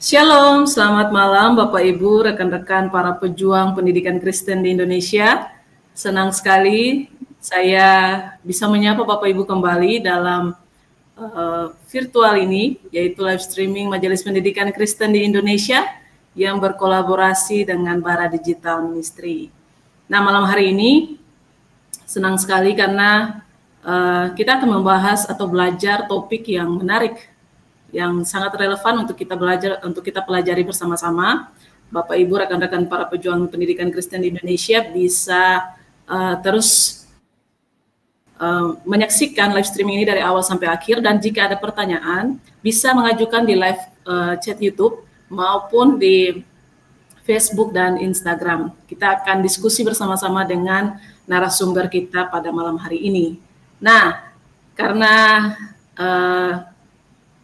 Shalom, selamat malam Bapak Ibu, rekan-rekan para pejuang pendidikan Kristen di Indonesia. Senang sekali saya bisa menyapa Bapak Ibu kembali dalam virtual ini, yaitu live streaming Majelis Pendidikan Kristen di Indonesia yang berkolaborasi dengan Bara Digital Ministry. Nah, malam hari ini senang sekali karena kita akan membahas atau belajar topik yang menarik, yang sangat relevan untuk kita pelajari bersama-sama. Bapak Ibu, rekan-rekan para pejuang pendidikan Kristen di Indonesia bisa terus menyaksikan live streaming ini dari awal sampai akhir, dan jika ada pertanyaan bisa mengajukan di live chat YouTube maupun di Facebook dan Instagram. Kita akan diskusi bersama-sama dengan narasumber kita pada malam hari ini. Nah, karena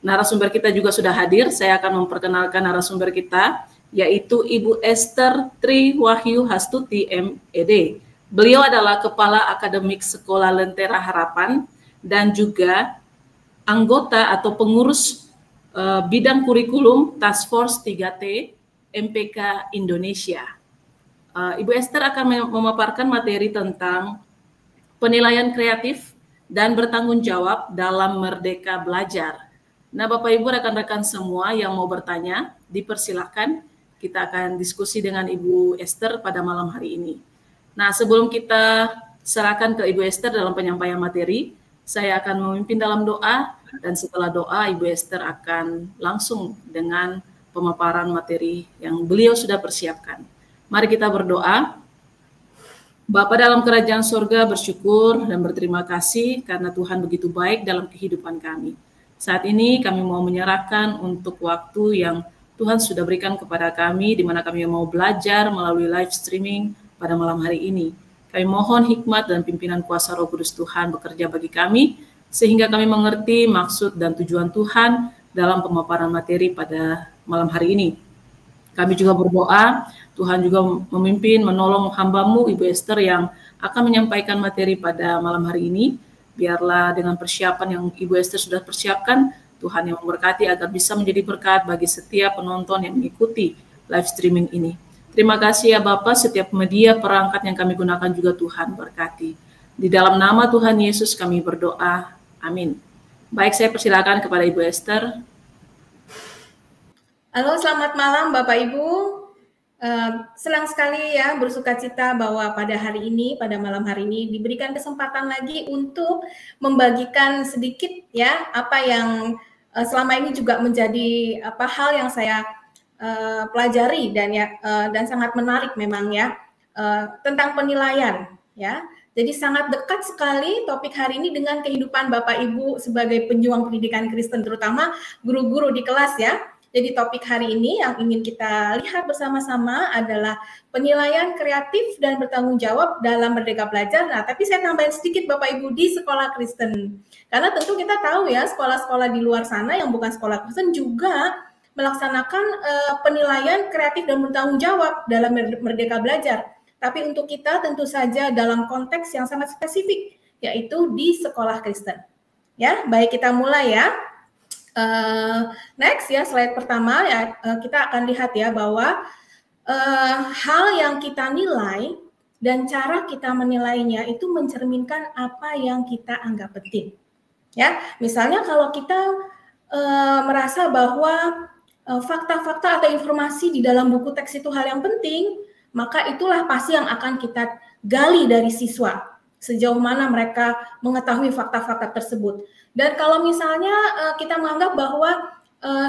narasumber kita juga sudah hadir, saya akan memperkenalkan narasumber kita, yaitu Ibu Esther Tri Wahyu Hastuti MED. Beliau adalah Kepala Akademik Sekolah Lentera Harapan dan juga anggota atau pengurus bidang kurikulum Task Force 3T MPK Indonesia. Ibu Esther akan memaparkan materi tentang penilaian kreatif dan bertanggung jawab dalam Merdeka Belajar. Nah, Bapak Ibu, rekan-rekan semua yang mau bertanya, dipersilakan. Kita akan diskusi dengan Ibu Esther pada malam hari ini. Nah, sebelum kita serahkan ke Ibu Esther dalam penyampaian materi, saya akan memimpin dalam doa, dan setelah doa, Ibu Esther akan langsung dengan pemaparan materi yang beliau sudah persiapkan. Mari kita berdoa. Bapa dalam kerajaan surga, bersyukur dan berterima kasih karena Tuhan begitu baik dalam kehidupan kami. Saat ini kami mau menyerahkan untuk waktu yang Tuhan sudah berikan kepada kami, di mana kami mau belajar melalui live streaming pada malam hari ini. Kami mohon hikmat dan pimpinan kuasa Roh Kudus Tuhan bekerja bagi kami, sehingga kami mengerti maksud dan tujuan Tuhan dalam pemaparan materi pada malam hari ini. Kami juga berdoa, Tuhan juga memimpin, menolong hamba-Mu, Ibu Esther, yang akan menyampaikan materi pada malam hari ini. Biarlah dengan persiapan yang Ibu Esther sudah persiapkan, Tuhan yang memberkati agar bisa menjadi berkat bagi setiap penonton yang mengikuti live streaming ini. Terima kasih ya Bapak, setiap media perangkat yang kami gunakan juga Tuhan berkati. Di dalam nama Tuhan Yesus kami berdoa, amin. Baik, saya persilakan kepada Ibu Esther. Halo, selamat malam Bapak Ibu. Senang sekali ya, bersuka cita bahwa pada hari ini, pada malam hari ini diberikan kesempatan lagi untuk membagikan sedikit ya apa yang selama ini juga menjadi hal yang saya pelajari dan sangat menarik memang ya, tentang penilaian ya. Jadi sangat dekat sekali topik hari ini dengan kehidupan Bapak Ibu sebagai pejuang pendidikan Kristen, terutama guru-guru di kelas ya. Jadi topik hari ini yang ingin kita lihat bersama-sama adalah penilaian kreatif dan bertanggung jawab dalam Merdeka Belajar. Nah, tapi saya tambahin sedikit Bapak Ibu di sekolah Kristen. Karena tentu kita tahu ya, sekolah-sekolah di luar sana yang bukan sekolah Kristen juga melaksanakan penilaian kreatif dan bertanggung jawab dalam Merdeka Belajar. Tapi untuk kita tentu saja dalam konteks yang sangat spesifik, yaitu di sekolah Kristen. Ya, baik, kita mulai ya. Next ya, slide pertama ya, kita akan lihat ya bahwa hal yang kita nilai dan cara kita menilainya itu mencerminkan apa yang kita anggap penting. Ya, misalnya kalau kita merasa bahwa fakta-fakta atau informasi di dalam buku teks itu hal yang penting, maka itulah pasti yang akan kita gali dari siswa, sejauh mana mereka mengetahui fakta-fakta tersebut. Dan kalau misalnya kita menganggap bahwa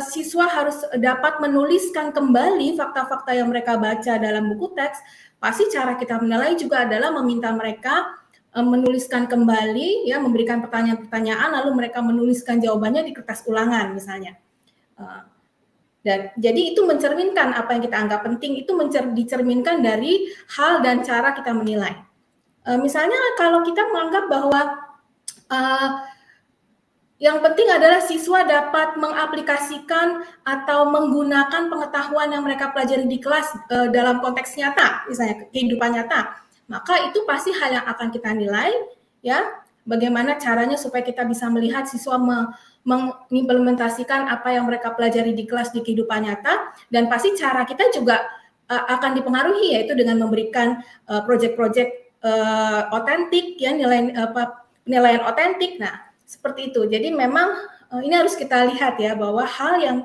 siswa harus dapat menuliskan kembali fakta-fakta yang mereka baca dalam buku teks, pasti cara kita menilai juga adalah meminta mereka menuliskan kembali, ya, memberikan pertanyaan-pertanyaan, lalu mereka menuliskan jawabannya di kertas ulangan misalnya. Dan jadi itu mencerminkan apa yang kita anggap penting, itu dicerminkan dari hal dan cara kita menilai. Misalnya kalau kita menganggap bahwa yang penting adalah siswa dapat mengaplikasikan atau menggunakan pengetahuan yang mereka pelajari di kelas dalam konteks nyata, misalnya kehidupan nyata, maka itu pasti hal yang akan kita nilai, ya. Bagaimana caranya supaya kita bisa melihat siswa mengimplementasikan apa yang mereka pelajari di kelas di kehidupan nyata, dan pasti cara kita juga akan dipengaruhi, yaitu dengan memberikan proyek-proyek otentik, ya, penilaian otentik. Nah, seperti itu. Jadi memang ini harus kita lihat ya, bahwa hal yang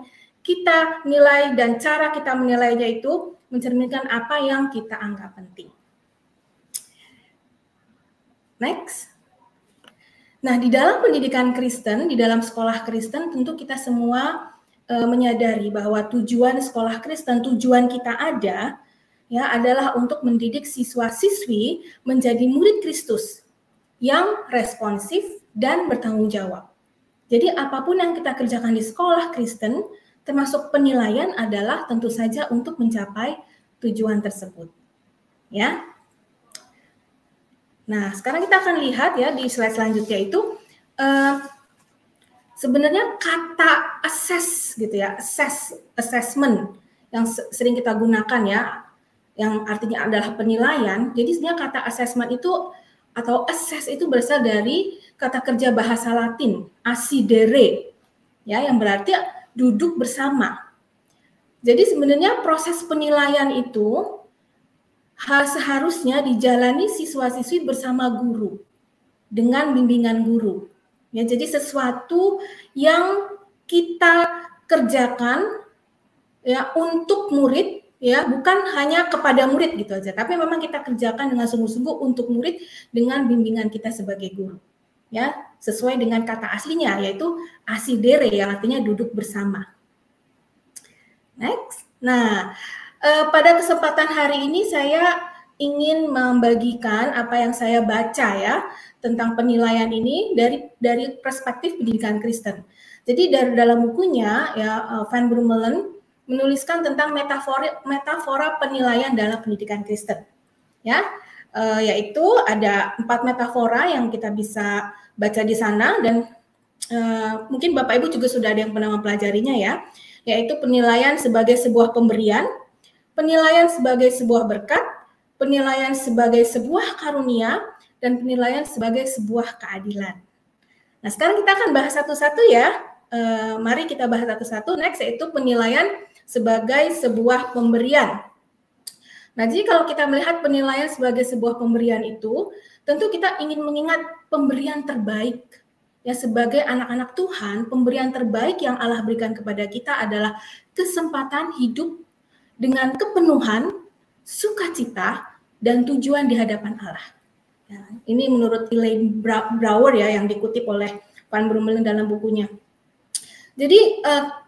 kita nilai dan cara kita menilainya itu mencerminkan apa yang kita anggap penting. Next. Nah, di dalam pendidikan Kristen, di dalam sekolah Kristen, tentu kita semua menyadari bahwa tujuan sekolah Kristen, tujuan kita ada, ya, adalah untuk mendidik siswa-siswi menjadi murid Kristus yang responsif dan bertanggung jawab. Jadi apapun yang kita kerjakan di sekolah Kristen, termasuk penilaian, adalah tentu saja untuk mencapai tujuan tersebut. Ya. Nah, sekarang kita akan lihat ya di slide selanjutnya itu sebenarnya kata assess gitu ya, assessment yang sering kita gunakan ya, yang artinya adalah penilaian. Jadi sebenarnya kata assessment itu atau assess itu berasal dari kata kerja bahasa Latin assidere, ya, yang berarti duduk bersama. Jadi sebenarnya proses penilaian itu seharusnya dijalani siswa-siswi bersama guru dengan bimbingan guru. Ya, jadi sesuatu yang kita kerjakan ya untuk murid, ya, bukan hanya kepada murid gitu aja, tapi memang kita kerjakan dengan sungguh-sungguh untuk murid dengan bimbingan kita sebagai guru. Ya, sesuai dengan kata aslinya, yaitu assidere, yang artinya duduk bersama. Next. Nah, pada kesempatan hari ini saya ingin membagikan apa yang saya baca ya tentang penilaian ini dari perspektif pendidikan Kristen. Jadi dalam bukunya ya, Van Brummelen menuliskan tentang metafora penilaian dalam pendidikan Kristen. Ya, yaitu ada 4 metafora yang kita bisa baca di sana, dan mungkin Bapak Ibu juga sudah ada yang pernah mempelajarinya ya, yaitu penilaian sebagai sebuah pemberian, penilaian sebagai sebuah berkat, penilaian sebagai sebuah karunia, dan penilaian sebagai sebuah keadilan. Nah, sekarang kita akan bahas satu-satu ya. Mari kita bahas satu-satu. Next, yaitu penilaian sebagai sebuah pemberian. Nah, jadi kalau kita melihat penilaian sebagai sebuah pemberian itu, tentu kita ingin mengingat pemberian terbaik. Ya, sebagai anak-anak Tuhan, pemberian terbaik yang Allah berikan kepada kita adalah kesempatan hidup dengan kepenuhan, sukacita, dan tujuan di hadapan Allah. Ya, ini menurut Elaine Brower ya, yang dikutip oleh Van Brummelen dalam bukunya. Jadi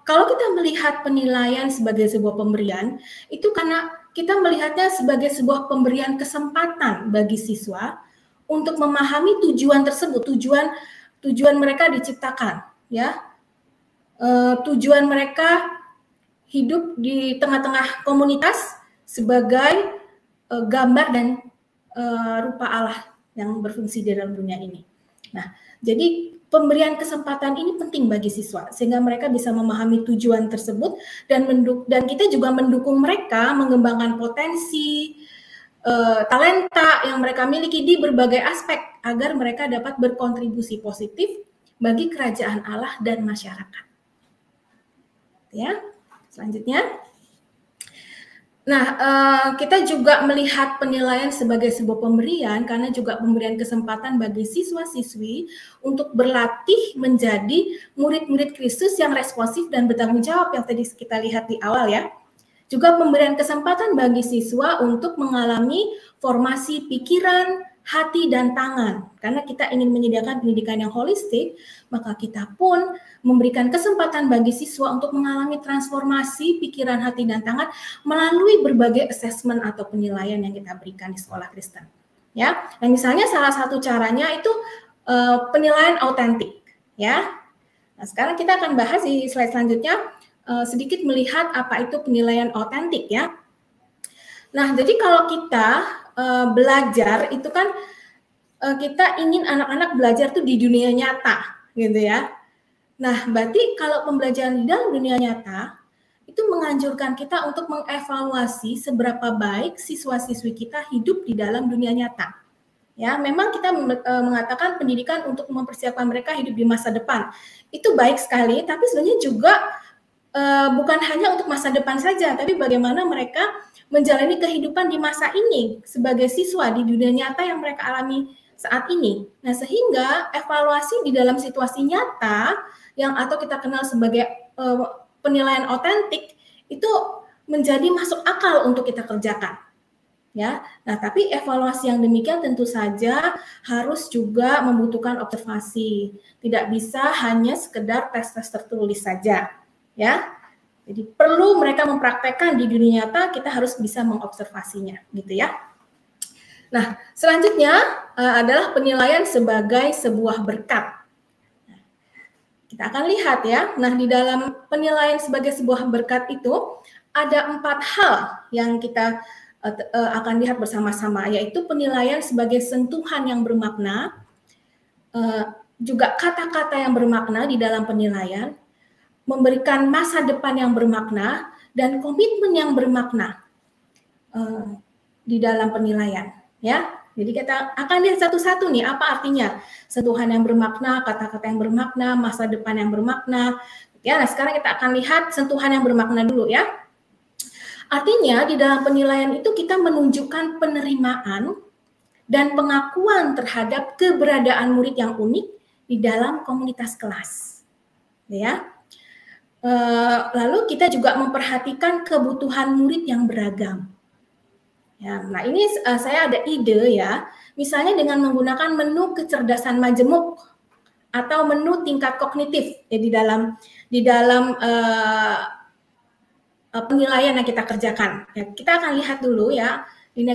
kalau kita melihat penilaian sebagai sebuah pemberian, itu karena kita melihatnya sebagai sebuah pemberian kesempatan bagi siswa untuk memahami tujuan tersebut, tujuan mereka diciptakan, ya, tujuan mereka hidup di tengah-tengah komunitas sebagai gambar dan rupa Allah yang berfungsi di dalam dunia ini. Nah, jadi pemberian kesempatan ini penting bagi siswa sehingga mereka bisa memahami tujuan tersebut, dan kita juga mendukung mereka mengembangkan potensi talenta yang mereka miliki di berbagai aspek agar mereka dapat berkontribusi positif bagi kerajaan Allah dan masyarakat. Ya, selanjutnya. Nah, kita juga melihat penilaian sebagai sebuah pemberian karena juga pemberian kesempatan bagi siswa-siswi untuk berlatih menjadi murid-murid Kristus yang responsif dan bertanggung jawab yang tadi kita lihat di awal ya. Juga pemberian kesempatan bagi siswa untuk mengalami formasi pikiran, hati, dan tangan. Karena kita ingin menyediakan pendidikan yang holistik, maka kita pun memberikan kesempatan bagi siswa untuk mengalami transformasi pikiran, hati, dan tangan melalui berbagai assessment atau penilaian yang kita berikan di sekolah Kristen. Ya, nah misalnya salah satu caranya itu penilaian autentik. Ya, nah sekarang kita akan bahas di slide selanjutnya sedikit melihat apa itu penilaian autentik ya. Nah, jadi kalau kita belajar itu kan kita ingin anak-anak belajar tuh di dunia nyata, gitu ya. Nah, berarti kalau pembelajaran di dalam dunia nyata itu menganjurkan kita untuk mengevaluasi seberapa baik siswa-siswi kita hidup di dalam dunia nyata. Ya, memang kita mengatakan pendidikan untuk mempersiapkan mereka hidup di masa depan. Itu baik sekali, tapi sebenarnya juga bukan hanya untuk masa depan saja, tapi bagaimana mereka menjalani kehidupan di masa ini sebagai siswa di dunia nyata yang mereka alami saat ini. Nah, sehingga evaluasi di dalam situasi nyata yang atau kita kenal sebagai penilaian otentik itu menjadi masuk akal untuk kita kerjakan. Ya, nah tapi evaluasi yang demikian tentu saja harus juga membutuhkan observasi. Tidak bisa hanya sekedar tes-tes tertulis saja. Ya, jadi perlu mereka mempraktekkan di dunia nyata, kita harus bisa mengobservasinya, gitu ya. Nah, selanjutnya adalah penilaian sebagai sebuah berkat. Kita akan lihat ya. Nah, di dalam penilaian sebagai sebuah berkat itu ada 4 hal yang kita akan lihat bersama-sama, yaitu penilaian sebagai sentuhan yang bermakna, juga kata-kata yang bermakna di dalam penilaian, memberikan masa depan yang bermakna, dan komitmen yang bermakna di dalam penilaian. Ya, jadi kita akan lihat satu-satu nih, apa artinya sentuhan yang bermakna, kata-kata yang bermakna, masa depan yang bermakna. Ya, nah sekarang kita akan lihat sentuhan yang bermakna dulu ya. Artinya di dalam penilaian itu kita menunjukkan penerimaan dan pengakuan terhadap keberadaan murid yang unik di dalam komunitas kelas. Ya. Lalu kita juga memperhatikan kebutuhan murid yang beragam. Ya, nah ini saya ada ide ya, misalnya dengan menggunakan menu kecerdasan majemuk atau menu tingkat kognitif ya, di dalam penilaian yang kita kerjakan. Ya, kita akan lihat dulu ya di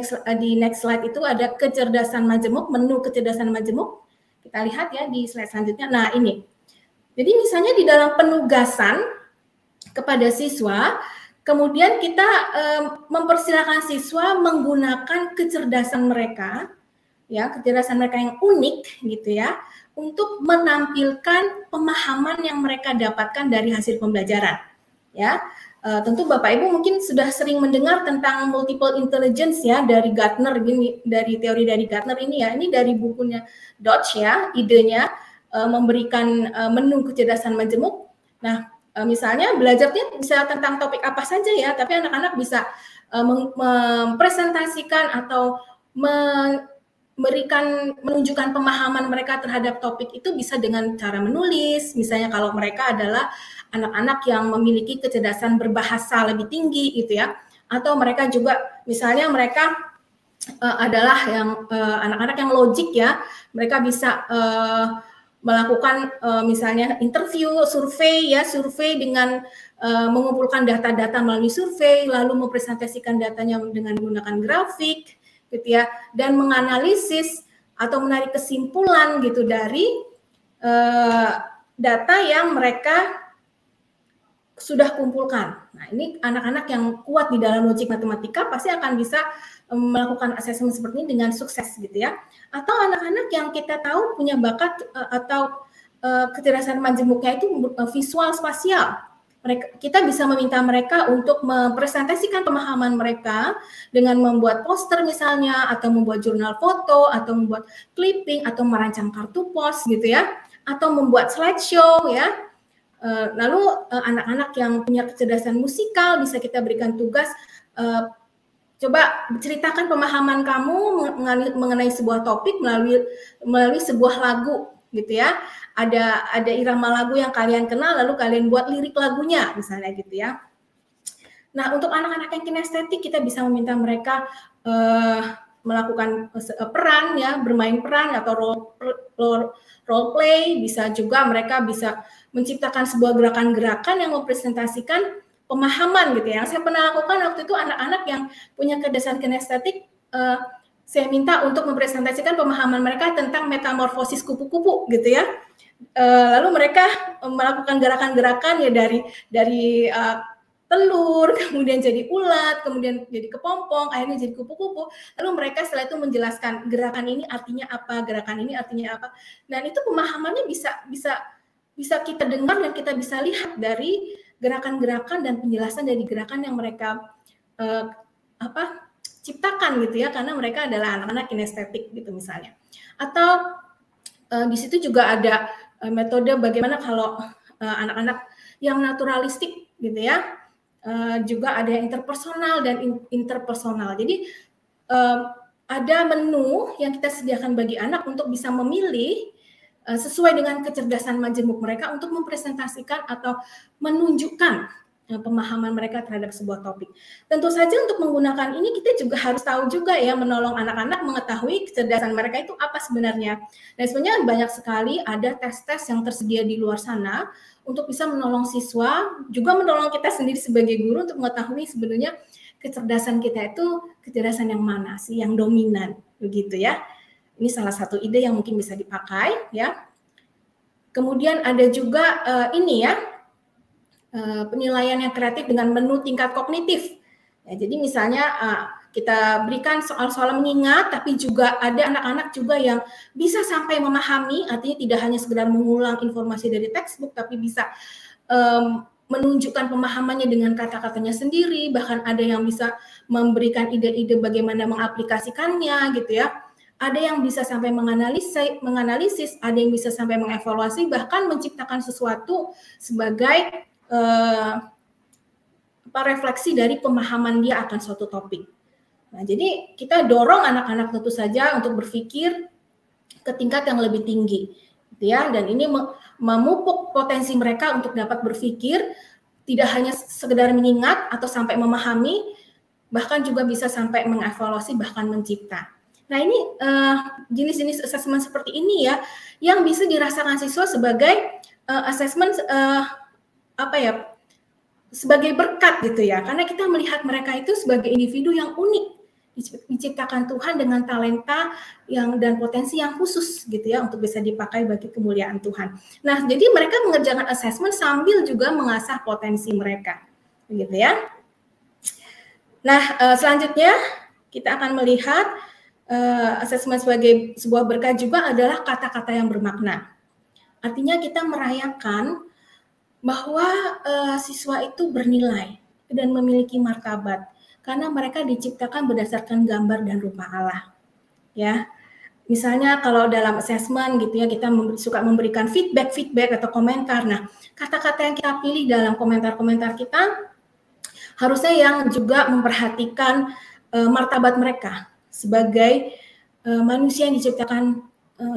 next slide itu ada kecerdasan majemuk, menu kecerdasan majemuk. Kita lihat ya di slide selanjutnya. Nah ini, jadi misalnya di dalam penugasan kepada siswa, kemudian kita mempersilahkan siswa menggunakan kecerdasan mereka, ya kecerdasan mereka yang unik gitu ya, untuk menampilkan pemahaman yang mereka dapatkan dari hasil pembelajaran. Ya, tentu Bapak Ibu mungkin sudah sering mendengar tentang multiple intelligence ya dari Gartner, ini dari teori dari Gartner ini ya, ini dari bukunya Dodge ya, idenya memberikan menu kecerdasan majemuk. Nah, misalnya belajarnya bisa tentang topik apa saja ya, tapi anak-anak bisa mempresentasikan atau menunjukkan pemahaman mereka terhadap topik itu bisa dengan cara menulis, misalnya kalau mereka adalah anak-anak yang memiliki kecerdasan berbahasa lebih tinggi gitu ya, atau mereka juga misalnya mereka adalah yang anak-anak yang logik ya, mereka bisa melakukan misalnya interview, survei dengan mengumpulkan data-data melalui survei, lalu mempresentasikan datanya dengan menggunakan grafik gitu ya, dan menganalisis atau menarik kesimpulan gitu dari data yang mereka sudah kumpulkan. Nah, ini anak-anak yang kuat di dalam logik matematika pasti akan bisa melakukan asesmen seperti ini dengan sukses gitu ya. Atau anak-anak yang kita tahu punya bakat atau kecerdasan majemuknya itu visual spasial. Kita bisa meminta mereka untuk mempresentasikan pemahaman mereka dengan membuat poster misalnya, atau membuat jurnal foto, atau membuat clipping, atau merancang kartu pos gitu ya, atau membuat slideshow ya. Lalu anak-anak yang punya kecerdasan musikal bisa kita berikan tugas, coba ceritakan pemahaman kamu mengenai sebuah topik melalui sebuah lagu gitu ya. Ada irama lagu yang kalian kenal, lalu kalian buat lirik lagunya misalnya gitu ya. Nah, untuk anak-anak yang kinestetik kita bisa meminta mereka melakukan peran ya, bermain peran atau role play, bisa juga mereka bisa menciptakan sebuah gerakan-gerakan yang mempresentasikan pemahaman gitu ya. Yang saya pernah lakukan waktu itu anak-anak yang punya kecerdasan kinestetik, saya minta untuk mempresentasikan pemahaman mereka tentang metamorfosis kupu-kupu gitu ya. Lalu mereka melakukan gerakan-gerakan ya dari telur, kemudian jadi ulat, kemudian jadi kepompong, akhirnya jadi kupu-kupu. Lalu mereka setelah itu menjelaskan gerakan ini artinya apa, gerakan ini artinya apa. Dan itu pemahamannya bisa kita dengar dan kita bisa lihat dari gerakan-gerakan dan penjelasan dari gerakan yang mereka ciptakan gitu ya, karena mereka adalah anak-anak kinestetik gitu misalnya. Atau di situ juga ada metode bagaimana kalau anak-anak yang naturalistik gitu ya, juga ada yang interpersonal dan interpersonal. Jadi ada menu yang kita sediakan bagi anak untuk bisa memilih sesuai dengan kecerdasan majemuk mereka untuk mempresentasikan atau menunjukkan pemahaman mereka terhadap sebuah topik. Tentu saja untuk menggunakan ini kita juga harus tahu juga ya, menolong anak-anak mengetahui kecerdasan mereka itu apa sebenarnya. Dan sebenarnya banyak sekali ada tes-tes yang tersedia di luar sana untuk bisa menolong siswa, juga menolong kita sendiri sebagai guru untuk mengetahui sebenarnya kecerdasan kita itu kecerdasan yang mana sih, yang dominan, begitu ya. Ini salah satu ide yang mungkin bisa dipakai ya. Kemudian ada juga ini ya, penilaian yang kreatif dengan menu tingkat kognitif. Ya, jadi misalnya kita berikan soal-soal mengingat, tapi juga ada anak-anak juga yang bisa sampai memahami, artinya tidak hanya sekedar mengulang informasi dari textbook, tapi bisa menunjukkan pemahamannya dengan kata-katanya sendiri, bahkan ada yang bisa memberikan ide-ide bagaimana mengaplikasikannya gitu ya. Ada yang bisa sampai menganalisis, ada yang bisa sampai mengevaluasi, bahkan menciptakan sesuatu sebagai refleksi dari pemahaman dia akan suatu topik. Nah, jadi kita dorong anak-anak tentu saja untuk berpikir ke tingkat yang lebih tinggi, gitu ya. Dan ini memupuk potensi mereka untuk dapat berpikir, tidak hanya sekedar mengingat atau sampai memahami, bahkan juga bisa sampai mengevaluasi, bahkan mencipta. Nah, ini jenis-jenis asesmen seperti ini ya, yang bisa dirasakan siswa sebagai asesmen sebagai berkat gitu ya, karena kita melihat mereka itu sebagai individu yang unik, diciptakan Tuhan dengan talenta dan potensi yang khusus gitu ya, untuk bisa dipakai bagi kemuliaan Tuhan. Nah, jadi mereka mengerjakan asesmen sambil juga mengasah potensi mereka, begitu ya. Nah, selanjutnya kita akan melihat asesmen sebagai sebuah berkat juga adalah kata-kata yang bermakna. Artinya kita merayakan bahwa siswa itu bernilai dan memiliki martabat karena mereka diciptakan berdasarkan gambar dan rupa Allah. Ya, misalnya kalau dalam assessment gitu ya, kita suka memberikan feedback atau komentar. Nah, kata-kata yang kita pilih dalam komentar-komentar kita harusnya yang juga memperhatikan martabat mereka sebagai manusia yang diciptakan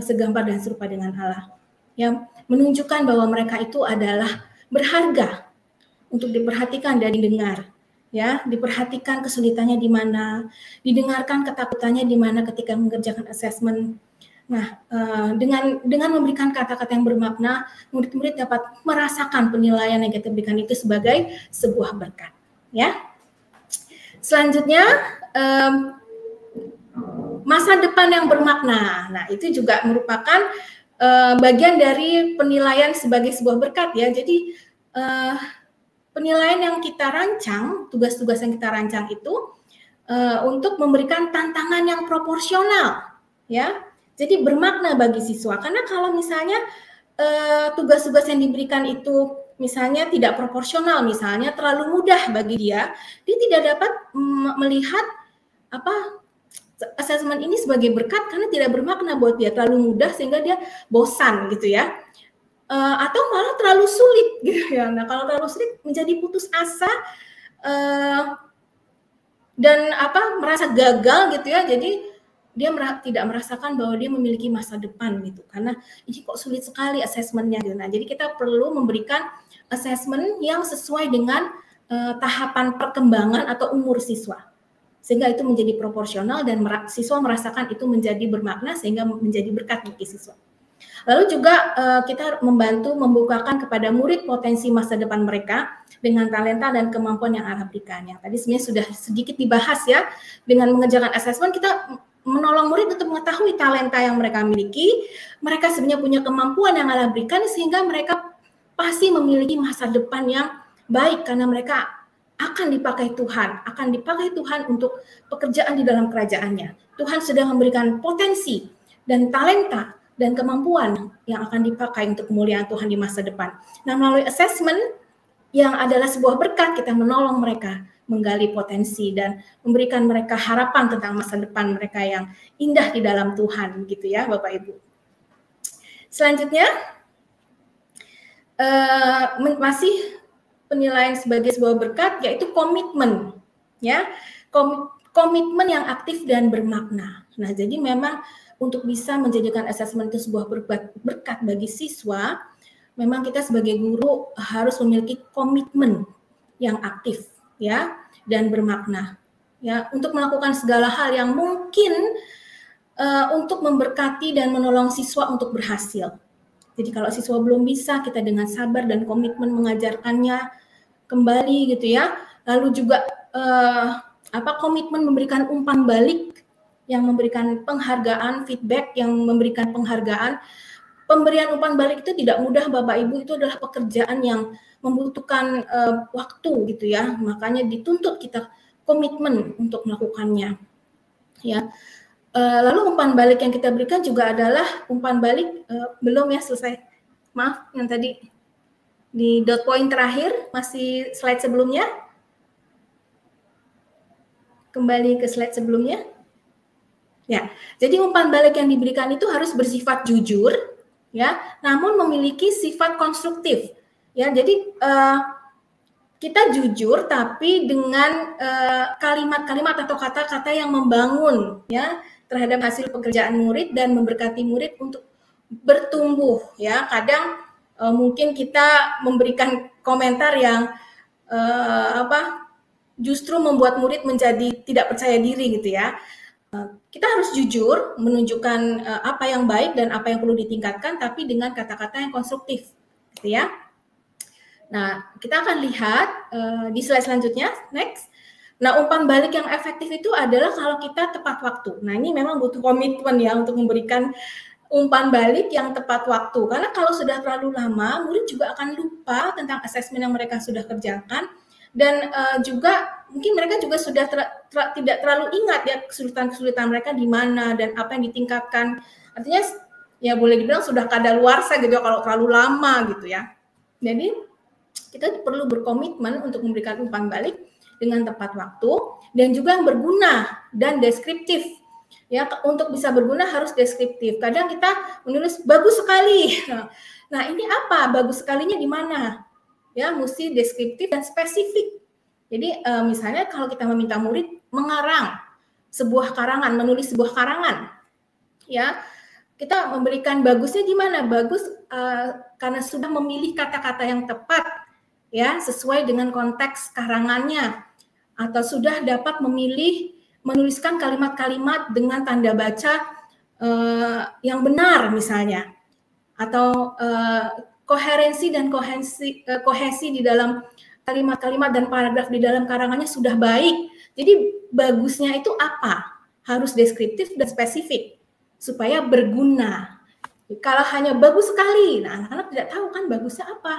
segambar dan serupa dengan Allah. Yang menunjukkan bahwa mereka itu adalah berharga untuk diperhatikan dan didengar, ya, diperhatikan kesulitannya di mana, didengarkan ketakutannya di mana ketika mengerjakan assessment. Nah, dengan memberikan kata-kata yang bermakna, murid-murid dapat merasakan penilaian yang kita berikan itu sebagai sebuah berkat, ya. Selanjutnya, masa depan yang bermakna. Nah, itu juga merupakan bagian dari penilaian sebagai sebuah berkat ya. Jadi penilaian yang kita rancang, tugas-tugas yang kita rancang itu untuk memberikan tantangan yang proporsional ya. Jadi bermakna bagi siswa. Karena kalau misalnya tugas-tugas yang diberikan itu misalnya tidak proporsional, misalnya terlalu mudah bagi dia tidak dapat melihat asesmen ini sebagai berkat karena tidak bermakna buat dia, terlalu mudah sehingga dia bosan gitu ya, atau malah terlalu sulit gitu ya. Nah, kalau terlalu sulit menjadi putus asa dan merasa gagal gitu ya, jadi dia tidak merasakan bahwa dia memiliki masa depan gitu, karena ini kok sulit sekali asesmennya gitu. Nah, jadi kita perlu memberikan asesmen yang sesuai dengan tahapan perkembangan atau umur siswa, sehingga itu menjadi proporsional dan siswa merasakan itu menjadi bermakna sehingga menjadi berkat bagi siswa. Lalu juga kita membantu membukakan kepada murid potensi masa depan mereka dengan talenta dan kemampuan yang Allah berikan. Yang tadi sebenarnya sudah sedikit dibahas ya, dengan mengerjakan asesmen kita menolong murid untuk mengetahui talenta yang mereka miliki, mereka sebenarnya punya kemampuan yang Allah berikan sehingga mereka pasti memiliki masa depan yang baik karena mereka akan dipakai Tuhan untuk pekerjaan di dalam kerajaannya. Tuhan sedang memberikan potensi dan talenta dan kemampuan yang akan dipakai untuk kemuliaan Tuhan di masa depan. Nah, melalui assessment yang adalah sebuah berkat, kita menolong mereka menggali potensi dan memberikan mereka harapan tentang masa depan mereka yang indah di dalam Tuhan, gitu ya, Bapak Ibu. Selanjutnya, masih penilaian sebagai sebuah berkat, yaitu komitmen, ya, komitmen yang aktif dan bermakna. Nah, jadi memang untuk bisa menjadikan asesmen itu sebuah berkat bagi siswa, memang kita sebagai guru harus memiliki komitmen yang aktif, ya, dan bermakna, ya, untuk melakukan segala hal yang mungkin untuk memberkati dan menolong siswa untuk berhasil. Jadi kalau siswa belum bisa, kita dengan sabar dan komitmen mengajarkannya kembali, gitu ya. Lalu juga komitmen memberikan umpan balik, yang memberikan penghargaan, feedback yang memberikan penghargaan. Pemberian umpan balik itu tidak mudah, Bapak Ibu, itu adalah pekerjaan yang membutuhkan waktu, gitu ya. Makanya dituntut kita komitmen untuk melakukannya, ya. Lalu umpan balik yang kita berikan juga adalah umpan balik, belum ya, selesai. Maaf, yang tadi di dot point terakhir, masih slide sebelumnya. Kembali ke slide sebelumnya. Ya, jadi umpan balik yang diberikan itu harus bersifat jujur, ya, namun memiliki sifat konstruktif. Ya, jadi kita jujur tapi dengan kalimat-kalimat atau kata-kata yang membangun, ya, terhadap hasil pekerjaan murid dan memberkati murid untuk bertumbuh, ya. Kadang mungkin kita memberikan komentar yang justru membuat murid menjadi tidak percaya diri, gitu ya. Kita harus jujur menunjukkan apa yang baik dan apa yang perlu ditingkatkan, tapi dengan kata-kata yang konstruktif, gitu ya. Nah, kita akan lihat di slide selanjutnya, next. Nah, umpan balik yang efektif itu adalah kalau kita tepat waktu. Nah, ini memang butuh komitmen ya untuk memberikan umpan balik yang tepat waktu. Karena kalau sudah terlalu lama, murid juga akan lupa tentang asesmen yang mereka sudah kerjakan. Dan juga mungkin mereka juga sudah tidak terlalu ingat ya kesulitan-kesulitan mereka di mana dan apa yang ditingkatkan. Artinya ya boleh dibilang sudah kadaluarsa gitu kalau terlalu lama, gitu ya. Jadi kita perlu berkomitmen untuk memberikan umpan balik dengan tepat waktu dan juga yang berguna dan deskriptif. Ya, untuk bisa berguna harus deskriptif. Kadang kita menulis bagus sekali. Nah, ini apa? Bagus sekalinya di mana? Ya, mesti deskriptif dan spesifik. Jadi misalnya kalau kita meminta murid mengarang sebuah karangan, menulis sebuah karangan, ya, kita memberikan bagusnya di mana? Bagus karena sudah memilih kata-kata yang tepat, ya, sesuai dengan konteks karangannya, atau sudah dapat memilih menuliskan kalimat-kalimat dengan tanda baca yang benar misalnya, atau koherensi dan kohesi di dalam kalimat-kalimat dan paragraf di dalam karangannya sudah baik. Jadi bagusnya itu apa? Harus deskriptif dan spesifik supaya berguna. Kalau hanya bagus sekali, nah anak-anak tidak tahu kan bagusnya apa,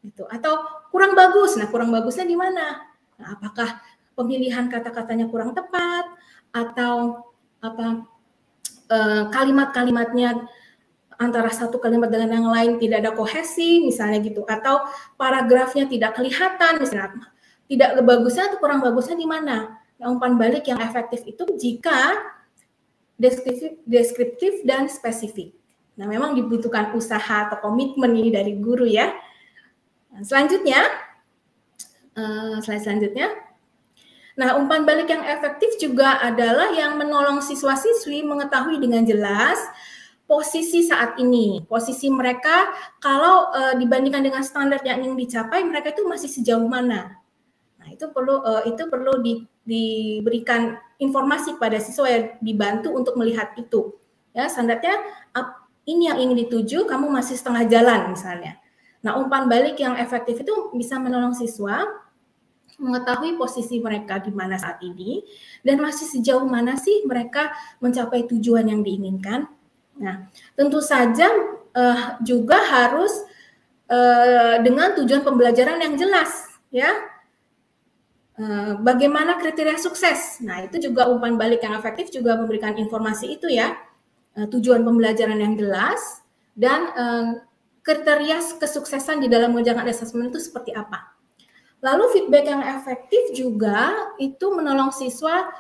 gitu. Atau kurang bagus, nah kurang bagusnya di mana? Nah, apakah pemilihan kata-katanya kurang tepat atau kalimat-kalimatnya antara satu kalimat dengan yang lain tidak ada kohesi misalnya gitu, atau paragrafnya tidak kelihatan misalnya. Tidak bagusnya atau kurang bagusnya di mana? Nah, umpan balik yang efektif itu jika deskriptif dan spesifik. Nah, memang dibutuhkan usaha atau komitmen ini dari guru ya. Nah, selanjutnya, slide selanjutnya. Nah, umpan balik yang efektif juga adalah yang menolong siswa-siswi mengetahui dengan jelas posisi saat ini, posisi mereka kalau dibandingkan dengan standar yang ingin dicapai, mereka itu masih sejauh mana. Nah, itu perlu diberikan informasi kepada siswa yang dibantu untuk melihat itu. Ya, standarnya ini yang ingin dituju, kamu masih setengah jalan misalnya. Nah, umpan balik yang efektif itu bisa menolong siswa mengetahui posisi mereka di mana saat ini dan masih sejauh mana sih mereka mencapai tujuan yang diinginkan. Nah, tentu saja juga harus dengan tujuan pembelajaran yang jelas, ya. Bagaimana kriteria sukses? Nah, itu juga umpan balik yang efektif juga memberikan informasi itu ya. Tujuan pembelajaran yang jelas dan kriteria kesuksesan di dalam mengerjakan asesmen itu seperti apa. Lalu feedback yang efektif juga itu menolong siswa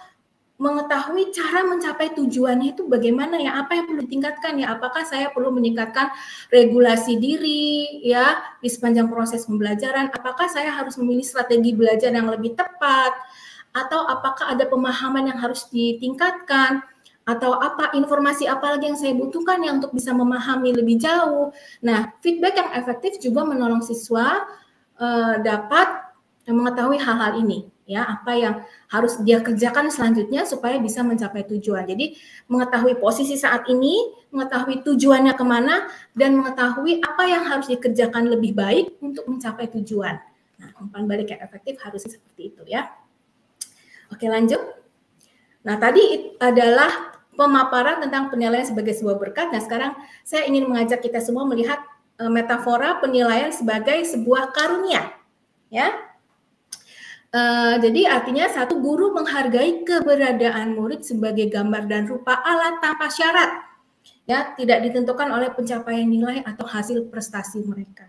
mengetahui cara mencapai tujuannya itu bagaimana ya, apa yang perlu ditingkatkan ya, apakah saya perlu meningkatkan regulasi diri ya di sepanjang proses pembelajaran, apakah saya harus memilih strategi belajar yang lebih tepat, atau apakah ada pemahaman yang harus ditingkatkan, atau apa informasi apa lagi yang saya butuhkan ya untuk bisa memahami lebih jauh. Nah, feedback yang efektif juga menolong siswa dapat mengetahui hal-hal ini ya, apa yang harus dia kerjakan selanjutnya supaya bisa mencapai tujuan. Jadi mengetahui posisi saat ini, mengetahui tujuannya kemana, dan mengetahui apa yang harus dikerjakan lebih baik untuk mencapai tujuan. Nah, umpan balik yang efektif harusnya seperti itu ya. Oke, lanjut. Nah, tadi adalah pemaparan tentang penilaian sebagai sebuah berkat. Nah, sekarang saya ingin mengajak kita semua melihat metafora penilaian sebagai sebuah karunia ya. Jadi artinya satu, guru menghargai keberadaan murid sebagai gambar dan rupa Allah tanpa syarat, ya, tidak ditentukan oleh pencapaian nilai atau hasil prestasi mereka.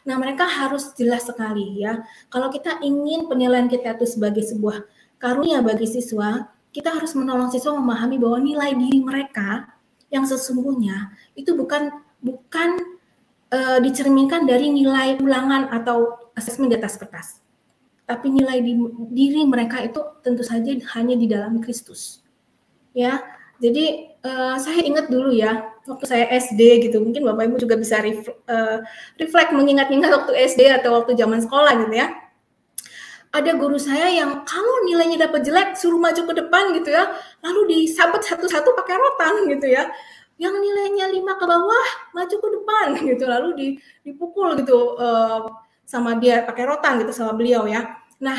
Nah, mereka harus jelas sekali ya. Kalau kita ingin penilaian kita itu sebagai sebuah karunia bagi siswa, kita harus menolong siswa memahami bahwa nilai diri mereka yang sesungguhnya itu bukan dicerminkan dari nilai ulangan atau asesmen di atas kertas. Tapi nilai diri mereka itu tentu saja hanya di dalam Kristus. Ya, jadi saya ingat dulu ya, waktu saya SD gitu, mungkin Bapak Ibu juga bisa reflect mengingat-ingat waktu SD atau waktu zaman sekolah gitu ya. Ada guru saya yang kalau nilainya dapat jelek suruh maju ke depan gitu ya, lalu disabet satu-satu pakai rotan gitu ya. Yang nilainya 5 ke bawah maju ke depan gitu, lalu dipukul gitu sama dia pakai rotan gitu sama beliau ya. Nah,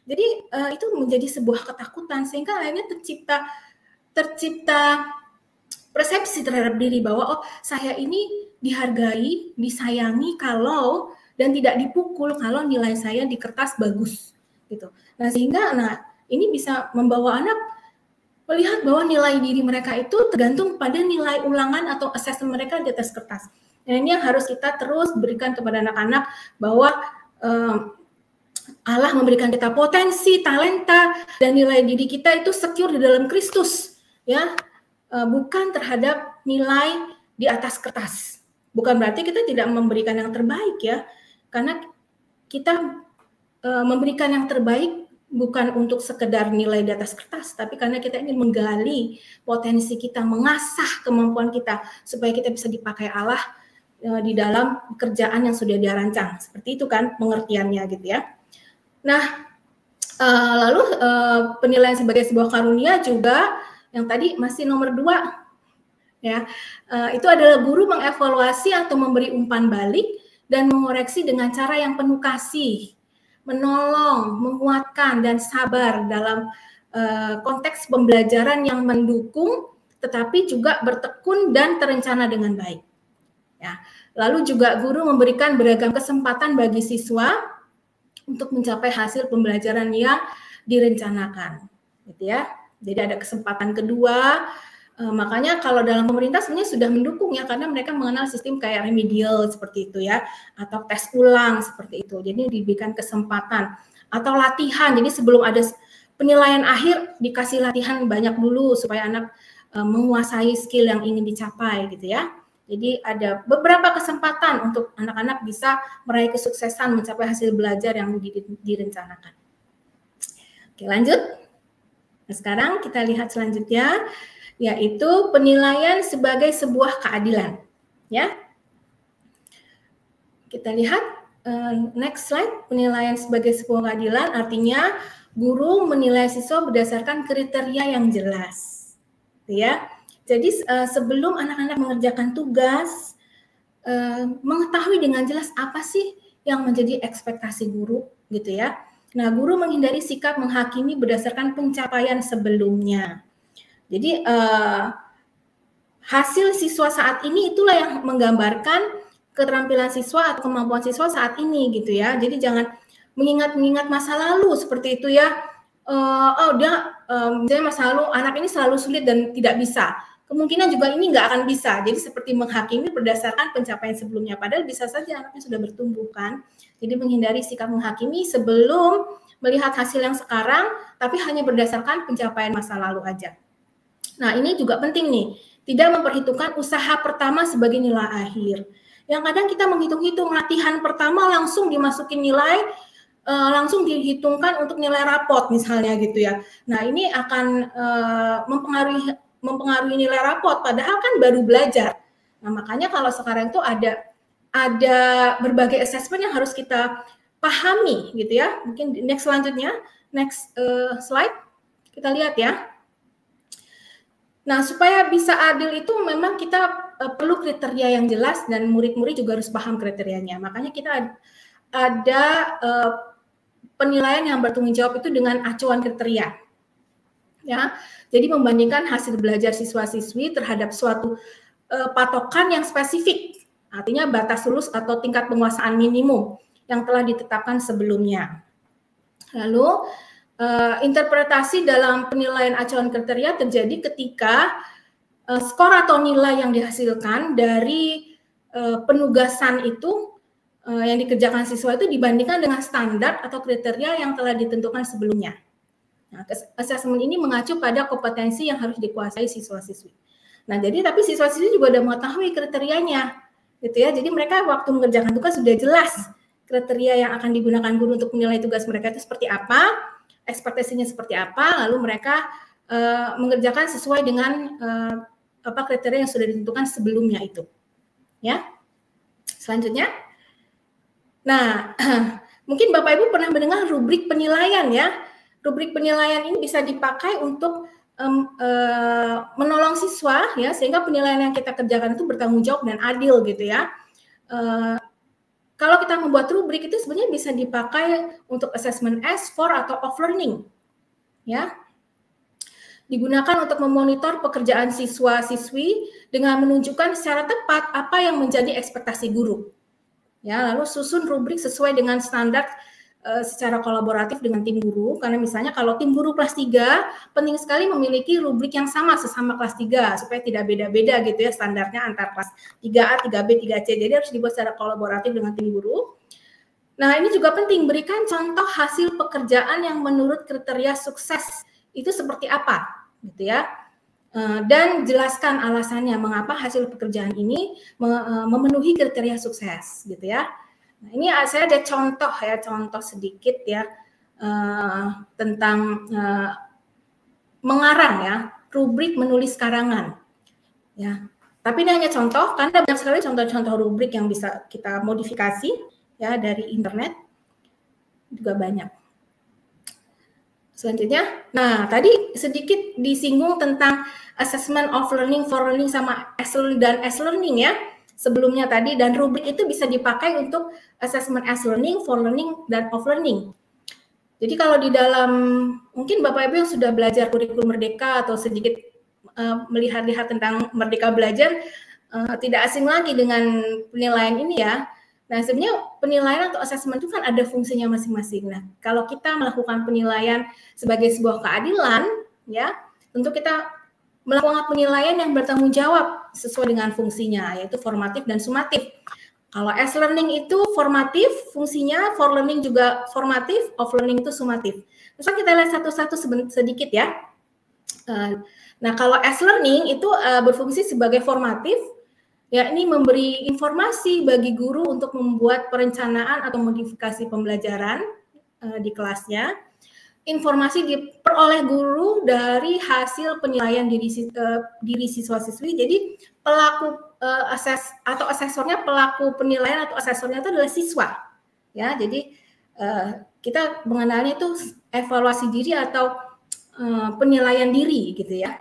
jadi itu menjadi sebuah ketakutan sehingga akhirnya tercipta persepsi terhadap diri bahwa oh, saya ini dihargai, disayangi kalau dan tidak dipukul kalau nilai saya di kertas bagus gitu. Nah, sehingga ini bisa membawa anak melihat bahwa nilai diri mereka itu tergantung pada nilai ulangan atau asesmen mereka di atas kertas. Dan ini yang harus kita terus berikan kepada anak-anak bahwa Allah memberikan kita potensi, talenta, dan nilai diri kita itu secure di dalam Kristus, ya, bukan terhadap nilai di atas kertas. Bukan berarti kita tidak memberikan yang terbaik ya, karena kita memberikan yang terbaik bukan untuk sekedar nilai di atas kertas, tapi karena kita ingin menggali potensi kita, mengasah kemampuan kita supaya kita bisa dipakai Allah di dalam pekerjaan yang sudah dia rancang. Seperti itu kan pengertiannya gitu ya. Nah, lalu penilaian sebagai sebuah karunia juga yang tadi masih nomor 2 ya, itu adalah guru mengevaluasi atau memberi umpan balik dan mengoreksi dengan cara yang penuh kasih, menolong, menguatkan dan sabar dalam konteks pembelajaran yang mendukung tetapi juga bertekun dan terencana dengan baik. Ya, lalu juga guru memberikan beragam kesempatan bagi siswa untuk mencapai hasil pembelajaran yang direncanakan, gitu ya. Jadi ada kesempatan kedua, makanya kalau dalam pemerintah sebenarnya sudah mendukung ya, karena mereka mengenal sistem kayak remedial seperti itu ya, atau tes ulang seperti itu. Jadi diberikan kesempatan atau latihan. Jadi sebelum ada penilaian akhir dikasih latihan banyak dulu supaya anak menguasai skill yang ingin dicapai, gitu ya. Jadi ada beberapa kesempatan untuk anak-anak bisa meraih kesuksesan mencapai hasil belajar yang direncanakan. Oke, lanjut. Nah, sekarang kita lihat selanjutnya, yaitu penilaian sebagai sebuah keadilan. Ya, kita lihat next slide. Penilaian sebagai sebuah keadilan artinya guru menilai siswa berdasarkan kriteria yang jelas, ya. Jadi sebelum anak-anak mengerjakan tugas, mengetahui dengan jelas apa sih yang menjadi ekspektasi guru, gitu ya. Nah, guru menghindari sikap menghakimi berdasarkan pencapaian sebelumnya. Jadi hasil siswa saat ini itulah yang menggambarkan keterampilan siswa atau kemampuan siswa saat ini, gitu ya. Jadi jangan mengingat masa lalu seperti itu ya. Misalnya masa lalu anak ini selalu sulit dan tidak bisa. kemungkinan juga ini nggak akan bisa. Jadi seperti menghakimi berdasarkan pencapaian sebelumnya, padahal bisa saja anaknya sudah bertumbuh kan. Jadi menghindari sikap menghakimi sebelum melihat hasil yang sekarang, tapi hanya berdasarkan pencapaian masa lalu aja. Nah, ini juga penting nih, tidak memperhitungkan usaha pertama sebagai nilai akhir. Yang kadang kita menghitung-hitung latihan pertama langsung dimasukin nilai, langsung dihitungkan untuk nilai rapot misalnya gitu ya. Nah, ini akan mempengaruhi nilai rapot, padahal kan baru belajar. Nah, makanya kalau sekarang itu ada berbagai assessment yang harus kita pahami gitu ya. Mungkin next selanjutnya, next slide, kita lihat ya. Nah, supaya bisa adil itu memang kita perlu kriteria yang jelas dan murid-murid juga harus paham kriterianya. Makanya kita ada penilaian yang bertanggung jawab itu dengan acuan kriteria. Ya, jadi membandingkan hasil belajar siswa-siswi terhadap suatu patokan yang spesifik, artinya batas lulus atau tingkat penguasaan minimum yang telah ditetapkan sebelumnya. Lalu interpretasi dalam penilaian acuan kriteria terjadi ketika skor atau nilai yang dihasilkan dari penugasan itu yang dikerjakan siswa itu dibandingkan dengan standar atau kriteria yang telah ditentukan sebelumnya. Nah, asesmen ini mengacu pada kompetensi yang harus dikuasai siswa-siswi. Nah, jadi tapi siswa-siswi juga sudah mengetahui kriterianya, gitu ya. Jadi mereka waktu mengerjakan tugas sudah jelas kriteria yang akan digunakan guru untuk menilai tugas mereka itu seperti apa, ekspektasinya seperti apa, lalu mereka mengerjakan sesuai dengan kriteria yang sudah ditentukan sebelumnya itu. Ya. Selanjutnya. Nah, mungkin Bapak Ibu pernah mendengar rubrik penilaian ya. Rubrik penilaian ini bisa dipakai untuk menolong siswa ya, sehingga penilaian yang kita kerjakan itu bertanggung jawab dan adil gitu ya. Kalau kita membuat rubrik itu sebenarnya bisa dipakai untuk assessment as, for, atau off learning ya. Digunakan untuk memonitor pekerjaan siswa-siswi dengan menunjukkan secara tepat apa yang menjadi ekspektasi guru. Ya, lalu susun rubrik sesuai dengan standar secara kolaboratif dengan tim guru, karena misalnya kalau tim guru kelas 3 penting sekali memiliki rubrik yang sama sesama kelas 3 supaya tidak beda-beda gitu ya standarnya antar kelas 3A, 3B, 3C. Jadi harus dibuat secara kolaboratif dengan tim guru. Nah, ini juga penting, berikan contoh hasil pekerjaan yang menurut kriteria sukses itu seperti apa gitu ya. Dan jelaskan alasannya mengapa hasil pekerjaan ini memenuhi kriteria sukses gitu ya. Nah, ini saya ada contoh sedikit ya tentang mengarang ya, rubrik menulis karangan ya. Tapi ini hanya contoh, karena banyak sekali contoh-contoh rubrik yang bisa kita modifikasi ya dari internet juga banyak. Selanjutnya, nah tadi sedikit disinggung tentang assessment of learning, for learning, sama dan as learning ya sebelumnya tadi, dan rubrik itu bisa dipakai untuk assessment as learning, for learning, dan of learning. Jadi kalau di dalam mungkin Bapak Ibu yang sudah belajar kurikulum Merdeka atau sedikit melihat-lihat tentang Merdeka Belajar tidak asing lagi dengan penilaian ini ya. Nah, sebenarnya penilaian atau assessment itu kan ada fungsinya masing-masing. Nah, kalau kita melakukan penilaian sebagai sebuah keadilan, ya, tentu kita melakukan penilaian yang bertanggung jawab sesuai dengan fungsinya, yaitu formatif dan sumatif. Kalau as learning itu formatif fungsinya, for learning juga formatif, off learning itu sumatif. Terus kita lihat satu-satu sedikit ya. Nah, kalau as learning itu berfungsi sebagai formatif, ya, ini memberi informasi bagi guru untuk membuat perencanaan atau modifikasi pembelajaran di kelasnya. Informasi diperoleh guru dari hasil penilaian diri siswa-siswi. Jadi pelaku asesornya, pelaku penilaian atau asesornya itu adalah siswa. Ya, jadi kita mengenalnya itu evaluasi diri atau penilaian diri gitu ya.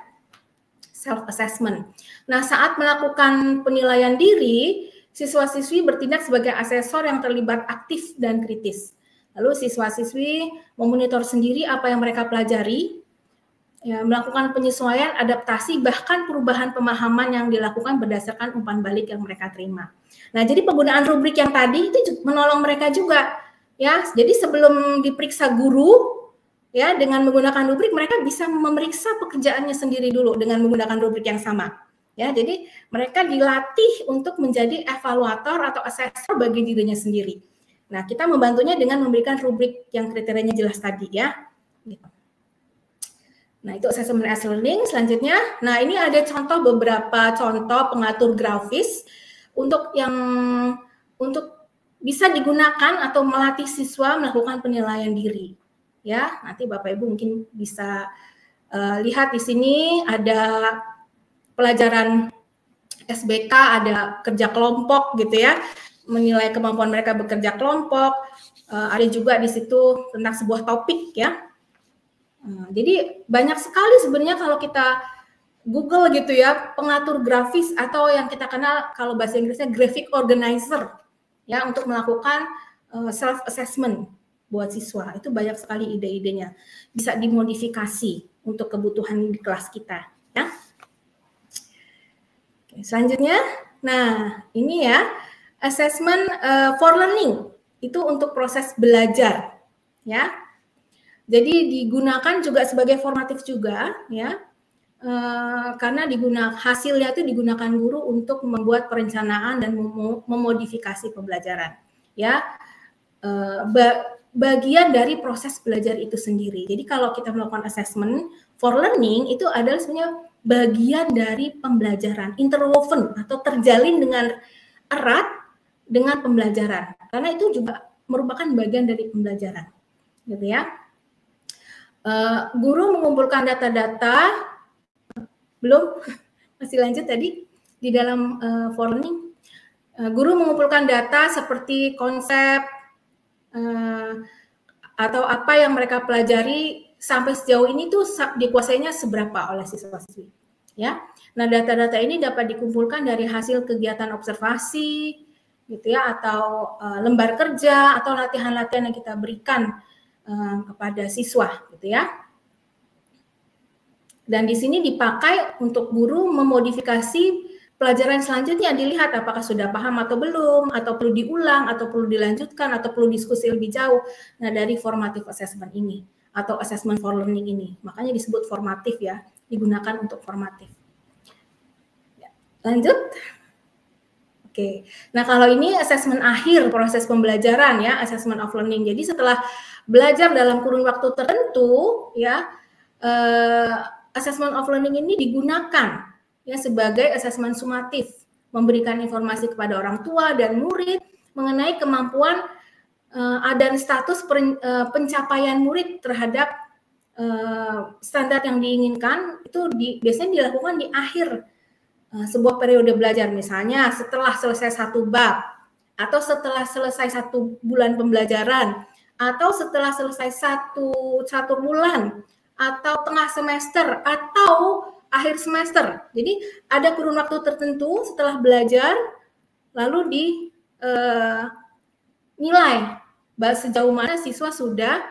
Self assessment. Nah, saat melakukan penilaian diri, siswa-siswi bertindak sebagai asesor yang terlibat aktif dan kritis. Lalu siswa-siswi memonitor sendiri apa yang mereka pelajari, ya, melakukan penyesuaian, adaptasi, bahkan perubahan pemahaman yang dilakukan berdasarkan umpan balik yang mereka terima. Nah, jadi penggunaan rubrik yang tadi itu menolong mereka juga, ya. Jadi sebelum diperiksa guru, ya, dengan menggunakan rubrik mereka bisa memeriksa pekerjaannya sendiri dulu dengan menggunakan rubrik yang sama. Ya, jadi mereka dilatih untuk menjadi evaluator atau asesor bagi dirinya sendiri. Nah, kita membantunya dengan memberikan rubrik yang kriterianya jelas tadi ya. Nah, itu assessment as learning. Selanjutnya, nah ini ada beberapa contoh pengatur grafis untuk bisa digunakan atau melatih siswa melakukan penilaian diri. Ya, nanti Bapak Ibu mungkin bisa lihat di sini ada pelajaran SBK, ada kerja kelompok gitu ya, menilai kemampuan mereka bekerja kelompok. Ada juga di situ tentang sebuah topik ya. Jadi banyak sekali sebenarnya kalau kita Google gitu ya, pengatur grafis atau yang kita kenal kalau bahasa Inggrisnya graphic organizer ya, untuk melakukan self assessment buat siswa. Itu banyak sekali ide-idenya. Bisa dimodifikasi untuk kebutuhan di kelas kita ya. Oke, selanjutnya, nah ini ya assessment for learning, itu untuk proses belajar ya. Jadi digunakan juga sebagai formatif juga ya, karena hasilnya itu digunakan guru untuk membuat perencanaan dan memodifikasi pembelajaran ya, bagian dari proses belajar itu sendiri. Jadi kalau kita melakukan assessment for learning itu adalah sebenarnya bagian dari pembelajaran, interwoven atau terjalin dengan erat dengan pembelajaran, karena itu juga merupakan bagian dari pembelajaran gitu ya. Guru mengumpulkan data-data, belum, masih lanjut tadi di dalam for learning. Guru mengumpulkan data seperti konsep atau apa yang mereka pelajari sampai sejauh ini tuh dikuasainya seberapa oleh siswa-siswi ya. Nah, data-data ini dapat dikumpulkan dari hasil kegiatan observasi gitu ya, atau lembar kerja atau latihan-latihan yang kita berikan kepada siswa gitu ya. Dan di sini dipakai untuk guru memodifikasi pelajaran selanjutnya, dilihat apakah sudah paham atau belum, atau perlu diulang, atau perlu dilanjutkan, atau perlu diskusi lebih jauh. Nah, dari formative assessment ini atau assessment for learning ini, makanya disebut formatif ya, digunakan untuk formatif. Ya, lanjut. Oke, nah kalau ini assessment akhir proses pembelajaran ya, assessment of learning. Jadi setelah belajar dalam kurun waktu tertentu ya, assessment of learning ini digunakan ya sebagai assessment sumatif, memberikan informasi kepada orang tua dan murid mengenai kemampuan dan status pencapaian murid terhadap standar yang diinginkan. Itu biasanya dilakukan di akhir sebuah periode belajar, misalnya setelah selesai satu bab, atau setelah selesai 1 bulan pembelajaran, atau setelah selesai satu bulan, atau tengah semester, atau akhir semester. Jadi ada kurun waktu tertentu setelah belajar, lalu dinilai sejauh mana siswa sudah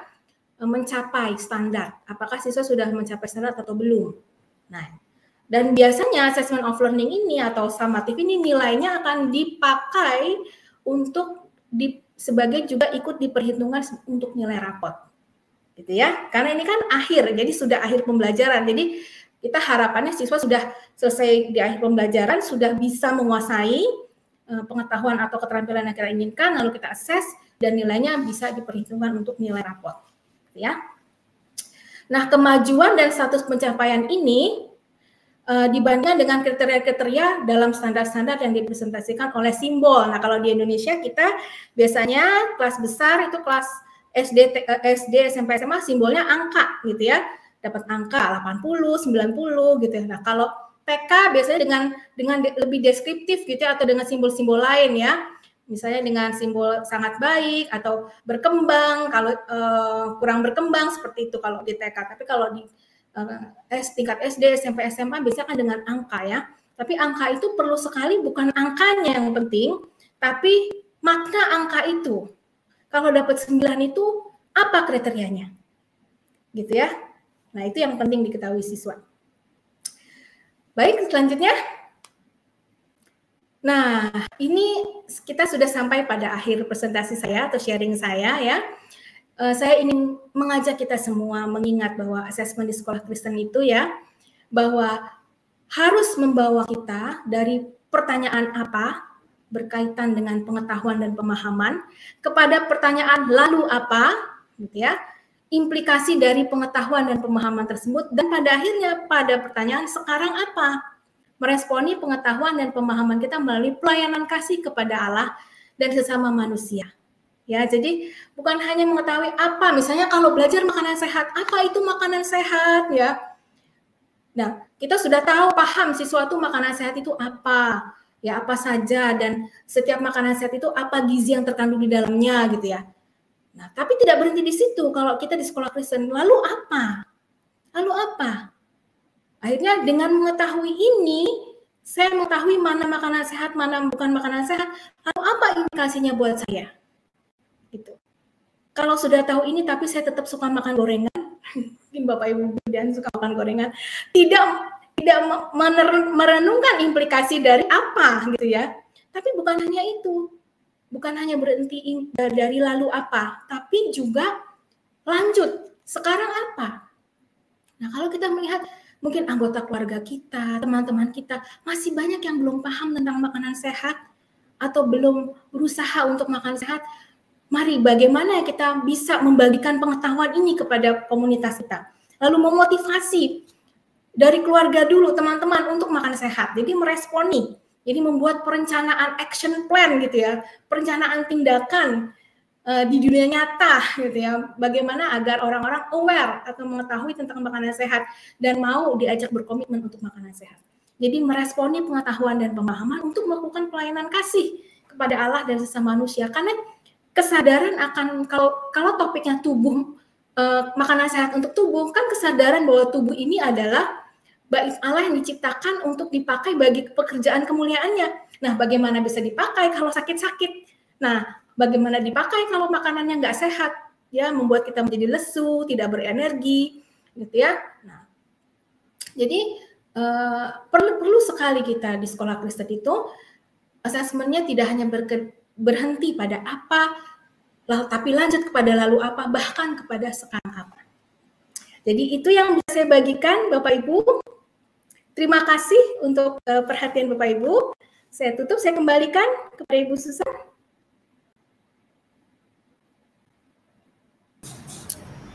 mencapai standar. Apakah siswa sudah mencapai standar atau belum. Nah, dan biasanya assessment of learning ini atau summative ini nilainya akan dipakai untuk sebagai juga ikut diperhitungkan untuk nilai rapot. Gitu ya. Karena ini kan akhir, jadi sudah akhir pembelajaran. Jadi kita harapannya siswa sudah selesai di akhir pembelajaran, sudah bisa menguasai pengetahuan atau keterampilan yang kita inginkan, lalu kita assess dan nilainya bisa diperhitungkan untuk nilai rapot. Gitu ya. Nah, kemajuan dan status pencapaian ini dibandingkan dengan kriteria-kriteria dalam standar-standar yang dipresentasikan oleh simbol. Nah, kalau di Indonesia kita biasanya kelas besar itu kelas SD, SMP, SMA simbolnya angka gitu ya. Dapat angka 80, 90 gitu ya. Nah, kalau TK biasanya dengan lebih deskriptif gitu ya, atau dengan simbol-simbol lain ya. Misalnya dengan simbol sangat baik atau berkembang, kalau kurang berkembang seperti itu kalau di TK. Tapi kalau di tingkat SD, SMP, SMA biasanya kan dengan angka ya. Tapi angka itu perlu sekali bukan angkanya yang penting, tapi makna angka itu. Kalau dapat 9 itu apa kriterianya? Gitu ya. Nah, itu yang penting diketahui siswa. Baik, selanjutnya. Nah, ini kita sudah sampai pada akhir presentasi saya atau sharing saya ya. saya ingin mengajak kita semua mengingat bahwa asesmen di sekolah Kristen itu ya, bahwa harus membawa kita dari pertanyaan apa berkaitan dengan pengetahuan dan pemahaman kepada pertanyaan lalu apa, gitu ya, implikasi dari pengetahuan dan pemahaman tersebut, dan pada akhirnya pada pertanyaan sekarang apa, meresponi pengetahuan dan pemahaman kita melalui pelayanan kasih kepada Allah dan sesama manusia. Ya, jadi bukan hanya mengetahui apa, misalnya kalau belajar makanan sehat, apa itu makanan sehat ya. Nah, kita sudah tahu, paham sesuatu makanan sehat itu apa, ya apa saja, dan setiap makanan sehat itu apa gizi yang terkandung di dalamnya gitu ya. Nah, tapi tidak berhenti di situ kalau kita di sekolah Kristen. Lalu apa? Lalu apa? Akhirnya dengan mengetahui ini, saya mengetahui mana makanan sehat, mana bukan makanan sehat. Lalu apa implikasinya buat saya? Gitu. Kalau sudah tahu ini, tapi saya tetap suka makan gorengan, mungkin Bapak Ibu dan suka makan gorengan, tidak merenungkan implikasi dari apa gitu ya. Tapi bukan hanya itu, bukan hanya berhenti dari lalu apa, tapi juga lanjut sekarang apa. Nah, kalau kita melihat mungkin anggota keluarga kita, teman-teman kita masih banyak yang belum paham tentang makanan sehat atau belum berusaha untuk makan sehat. Mari bagaimana kita bisa membagikan pengetahuan ini kepada komunitas kita. Lalu memotivasi dari keluarga dulu teman-teman untuk makan sehat. Jadi meresponi, jadi membuat perencanaan action plan gitu ya, perencanaan tindakan di dunia nyata gitu ya. Bagaimana agar orang-orang aware atau mengetahui tentang makanan sehat dan mau diajak berkomitmen untuk makanan sehat. Jadi meresponi pengetahuan dan pemahaman untuk melakukan pelayanan kasih kepada Allah dan sesama manusia. Karena kesadaran akan kalau topiknya tubuh, makanan sehat untuk tubuh, kan kesadaran bahwa tubuh ini adalah bait Allah yang diciptakan untuk dipakai bagi pekerjaan kemuliaannya. Nah, bagaimana bisa dipakai kalau sakit-sakit? Nah, bagaimana dipakai kalau makanannya nggak sehat? Ya, membuat kita menjadi lesu, tidak berenergi, gitu ya. Nah, jadi perlu sekali kita di sekolah Kristen itu asesmennya tidak hanya berhenti pada apa, tapi lanjut kepada lalu apa, bahkan kepada sekarang apa. Jadi itu yang bisa saya bagikan Bapak Ibu. Terima kasih untuk perhatian Bapak Ibu. Saya tutup, saya kembalikan kepada Ibu Susan.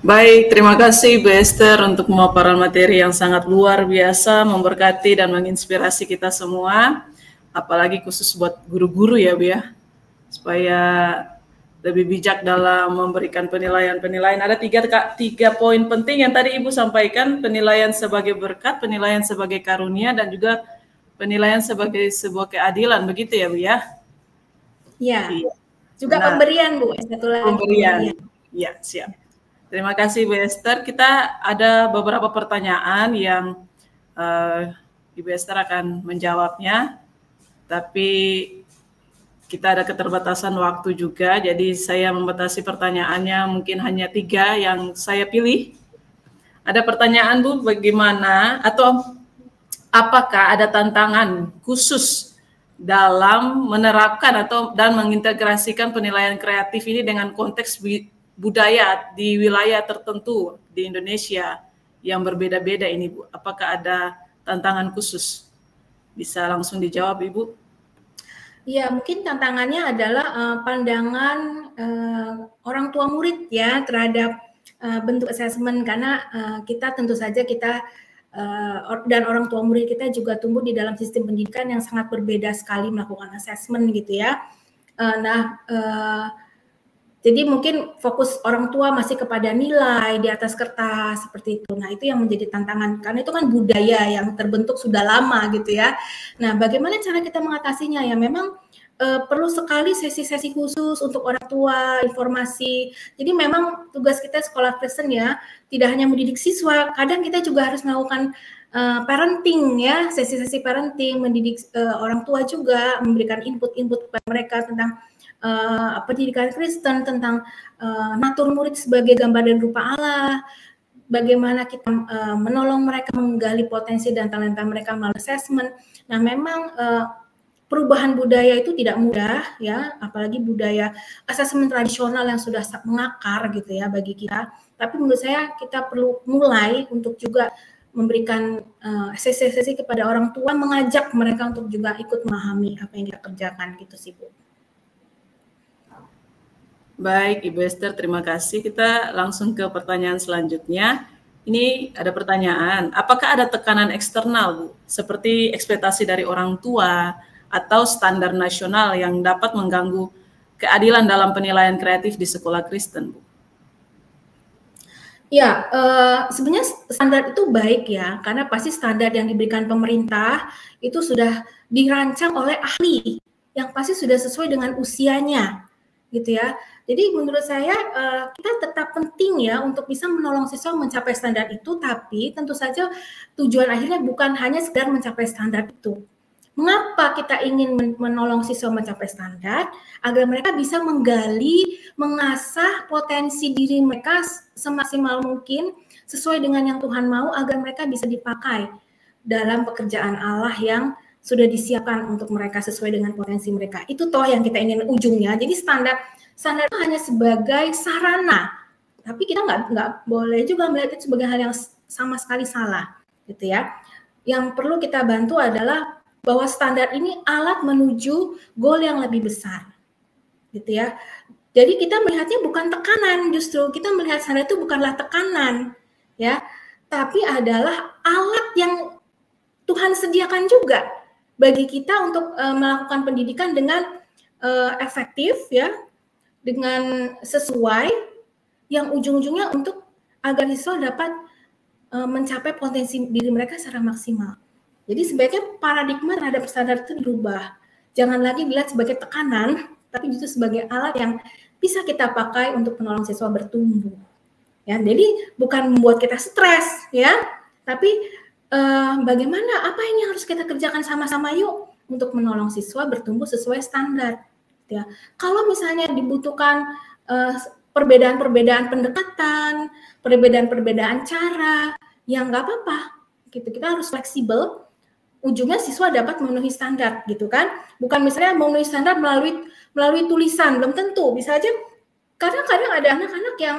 Baik, terima kasih Bu Esther untuk pemaparan materi yang sangat luar biasa, memberkati dan menginspirasi kita semua. Apalagi khusus buat guru-guru ya Bu ya, supaya lebih bijak dalam memberikan penilaian-penilaian. Ada tiga poin penting yang tadi Ibu sampaikan, penilaian sebagai berkat, penilaian sebagai karunia, dan juga penilaian sebagai sebuah keadilan, begitu ya Bu ya? Iya. Juga pemberian Bu, satu lagi pemberian. Ya, siap. Terima kasih Bu Esther. Kita ada beberapa pertanyaan yang Ibu Esther akan menjawabnya, tapi kita ada keterbatasan waktu juga, jadi saya membatasi pertanyaannya mungkin hanya 3 yang saya pilih. Ada pertanyaan Bu, bagaimana atau apakah ada tantangan khusus dalam menerapkan dan mengintegrasikan penilaian kreatif ini dengan konteks budaya di wilayah tertentu di Indonesia yang berbeda-beda ini Bu? Apakah ada tantangan khusus? Bisa langsung dijawab Ibu? Ya, mungkin tantangannya adalah pandangan orang tua murid ya terhadap bentuk asesmen, karena kita tentu saja dan orang tua murid kita juga tumbuh di dalam sistem pendidikan yang sangat berbeda sekali melakukan asesmen gitu ya. Jadi mungkin fokus orang tua masih kepada nilai di atas kertas seperti itu. Nah, itu yang menjadi tantangan karena itu kan budaya yang terbentuk sudah lama gitu ya. Nah, bagaimana cara kita mengatasinya ya? Memang perlu sekali sesi-sesi khusus untuk orang tua, informasi. Jadi memang tugas kita sekolah Kristen ya, tidak hanya mendidik siswa, kadang kita juga harus melakukan parenting ya, sesi-sesi parenting, mendidik orang tua juga, memberikan input-input kepada mereka tentang pendidikan Kristen, tentang natur murid sebagai gambar dan rupa Allah, bagaimana kita menolong mereka menggali potensi dan talenta mereka melalui assessment. Nah, memang perubahan budaya itu tidak mudah ya, apalagi budaya asesmen tradisional yang sudah mengakar gitu ya bagi kita. Tapi menurut saya kita perlu mulai untuk juga memberikan sesi-sesi kepada orang tua, mengajak mereka untuk juga ikut memahami apa yang kita kerjakan gitu sih Bu. Baik Ibu Esther, terima kasih. Kita langsung ke pertanyaan selanjutnya. Ini ada pertanyaan, apakah ada tekanan eksternal Bu, seperti ekspektasi dari orang tua atau standar nasional yang dapat mengganggu keadilan dalam penilaian kreatif di sekolah Kristen Bu? Ya, sebenarnya standar itu baik ya, karena pasti standar yang diberikan pemerintah itu sudah dirancang oleh ahli, yang pasti sudah sesuai dengan usianya, gitu ya. Jadi menurut saya kita tetap penting ya untuk bisa menolong siswa mencapai standar itu, tapi tentu saja tujuan akhirnya bukan hanya sekedar mencapai standar itu. Mengapa kita ingin menolong siswa mencapai standar? Agar mereka bisa menggali, mengasah potensi diri mereka semaksimal mungkin sesuai dengan yang Tuhan mau, agar mereka bisa dipakai dalam pekerjaan Allah yang sudah disiapkan untuk mereka sesuai dengan potensi mereka. Itu toh yang kita ingin ujungnya. Jadi standar itu hanya sebagai sarana, tapi kita nggak boleh juga melihat itu sebagai hal yang sama sekali salah, gitu ya. Yang perlu kita bantu adalah bahwa standar ini alat menuju goal yang lebih besar, gitu ya. Jadi kita melihatnya bukan tekanan, justru kita melihat standar itu bukanlah tekanan, ya, tapi adalah alat yang Tuhan sediakan juga bagi kita untuk melakukan pendidikan dengan efektif, ya, dengan sesuai, yang ujung-ujungnya untuk agar siswa dapat mencapai potensi diri mereka secara maksimal. Jadi sebaiknya paradigma terhadap standar itu dirubah. Jangan lagi dilihat sebagai tekanan, tapi justru sebagai alat yang bisa kita pakai untuk menolong siswa bertumbuh. Ya, jadi bukan membuat kita stres, ya, tapi bagaimana, apa yang harus kita kerjakan sama-sama yuk untuk menolong siswa bertumbuh sesuai standar. Ya, kalau misalnya dibutuhkan perbedaan-perbedaan pendekatan, perbedaan-perbedaan cara, ya nggak apa-apa. Gitu, kita harus fleksibel. Ujungnya siswa dapat memenuhi standar, gitu kan? Bukan misalnya memenuhi standar melalui tulisan, belum tentu. Bisa aja kadang-kadang ada anak-anak yang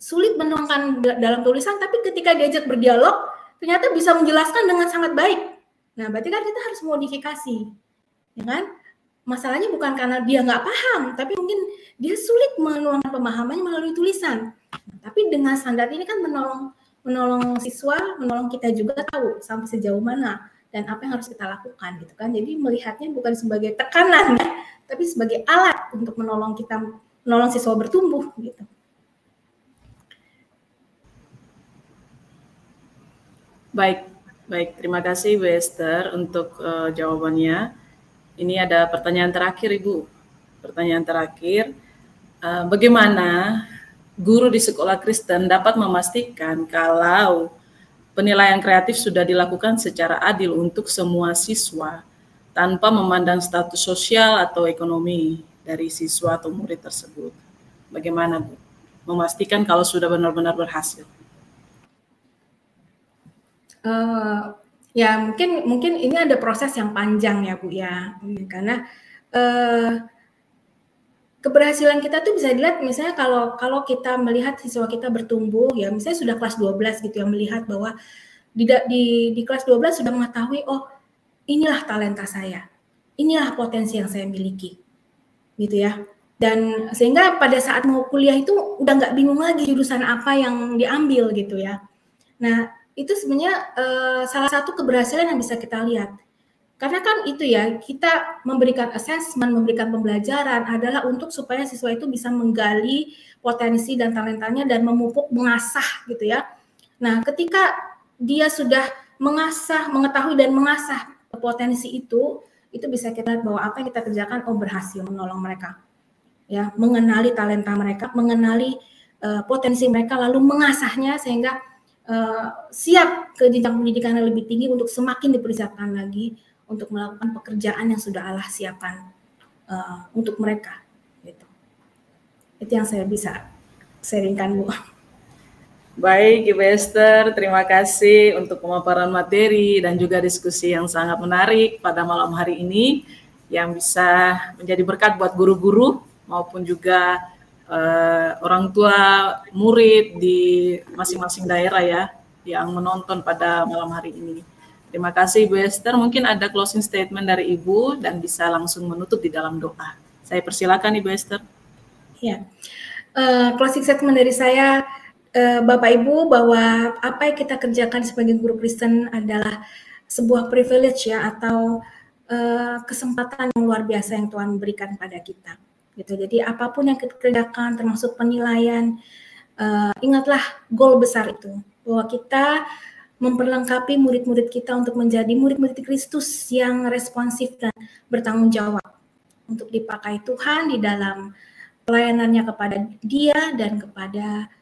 sulit menuangkan dalam tulisan, tapi ketika diajak berdialog ternyata bisa menjelaskan dengan sangat baik. Nah, berarti kan kita harus modifikasi, ya kan? Masalahnya bukan karena dia nggak paham, tapi mungkin dia sulit menuangkan pemahamannya melalui tulisan. Tapi dengan standar ini kan menolong siswa, menolong kita juga tahu sampai sejauh mana dan apa yang harus kita lakukan, gitu kan. Jadi melihatnya bukan sebagai tekanan, tapi sebagai alat untuk menolong siswa bertumbuh, gitu. Baik, terima kasih Bu Esther untuk jawabannya. Ini ada pertanyaan terakhir Ibu. Pertanyaan terakhir, bagaimana guru di sekolah Kristen dapat memastikan kalau penilaian kreatif sudah dilakukan secara adil untuk semua siswa tanpa memandang status sosial atau ekonomi dari siswa atau murid tersebut? Bagaimana Bu memastikan kalau sudah benar-benar berhasil? Ya mungkin ini ada proses yang panjang ya Bu ya, karena keberhasilan kita tuh bisa dilihat misalnya kalau kita melihat siswa kita bertumbuh ya, misalnya sudah kelas 12 gitu, yang melihat bahwa di kelas 12 sudah mengetahui, oh inilah talenta saya, inilah potensi yang saya miliki, gitu ya. Dan sehingga pada saat mau kuliah itu udah nggak bingung lagi jurusan apa yang diambil, gitu ya. Nah, itu sebenarnya salah satu keberhasilan yang bisa kita lihat. Karena kan itu ya, kita memberikan assessment, memberikan pembelajaran adalah untuk supaya siswa itu bisa menggali potensi dan talentanya dan memupuk, mengasah, gitu ya. Nah, ketika dia sudah mengasah, mengetahui dan mengasah potensi itu bisa kita lihat bahwa apa yang kita kerjakan, oh berhasil menolong mereka. Ya, mengenali talenta mereka, mengenali potensi mereka, lalu mengasahnya sehingga siap ke jenjang pendidikan yang lebih tinggi untuk semakin dipersiapkan lagi untuk melakukan pekerjaan yang sudah Allah siapkan untuk mereka. Gitu. Itu yang saya bisa sharingkan Bu. Baik, Ibu Esther, terima kasih untuk pemaparan materi dan juga diskusi yang sangat menarik pada malam hari ini yang bisa menjadi berkat buat guru-guru maupun juga orang tua murid di masing-masing daerah ya yang menonton pada malam hari ini. Terima kasih Ibu Esther, mungkin ada closing statement dari Ibu dan bisa langsung menutup di dalam doa. Saya persilakan Ibu Esther. Ya, closing statement dari saya, Bapak Ibu, bahwa apa yang kita kerjakan sebagai guru Kristen adalah sebuah privilege ya, atau kesempatan yang luar biasa yang Tuhan berikan pada kita. Gitu. Jadi apapun yang kita kerjakan, termasuk penilaian, ingatlah goal besar itu, bahwa kita memperlengkapi murid-murid kita untuk menjadi murid-murid Kristus yang responsif dan bertanggung jawab untuk dipakai Tuhan di dalam pelayanannya kepada Dia dan kepada